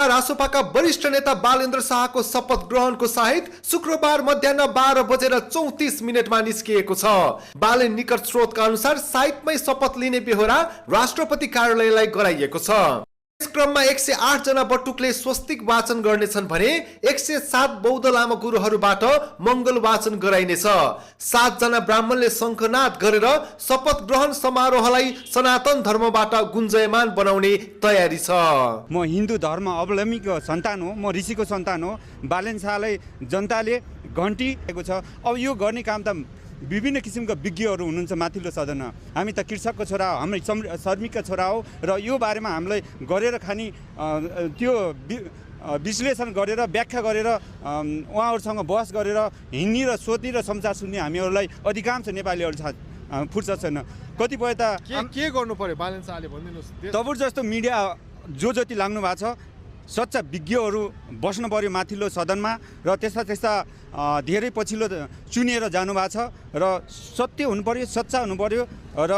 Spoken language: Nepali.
रासोपाका वरिष्ठ नेता बालेन्द्र शाहको शपथ ग्रहणको सहित शुक्रबार मध्याह 12:34 निस्किएको छ। बालेन निकट स्रोतका अनुसार साइटमै शपथ लिने बेहोरा राष्ट्रपति कार्यालयलाई गराइएको छ। यस क्रममा 108 जना बटुकले स्वस्तिक वाचन गर्नेछन् भने 107 बौद्ध लामा गुरुहरूबाट मङ्गल वाचन गराइनेछ। 7 जना ब्राह्मणले शङ्खनाद गरेर शपथ ग्रहण समारोहलाई सनातन धर्मबाट गुन्जयमान बनाउने तयारी छ। म हिन्दू धर्म अवलम्बीको सन्तान हो, म ऋषिको सन्तान हो। बालेन शाहलाई जनताले घन्टी दिएको छ। अब यो गर्ने काम त विभिन्न किसिमका विज्ञहरू हुनुहुन्छ माथिल्लो सदनमा। हामी त कृषकको छोरा हो, हामी श्रमिकका छोरा हो र यो बारेमा हामीलाई गरेर खानी त्यो विश्लेषण गरेर व्याख्या गरेर उहाँहरूसँग बहस गरेर हिँड्ने र सोध्ने र समाचार सुन्ने हामीहरूलाई अधिकांश नेपालीहरू फुर्सद छैन। कतिपय त के गर्नु पर्यो बालेन शाहले भनिदिनुहोस्। तपाईँ जस्तो मिडिया जो जति लाग्नु भएको छ, सच्चा विज्ञहरू बस्नु पर्यो माथिल्लो सदनमा र त्यस्ता धेरै पछिल्लो चुनिएर जानुभएको छ र सत्य हुनु पर्यो, सच्चा हुनु पर्यो र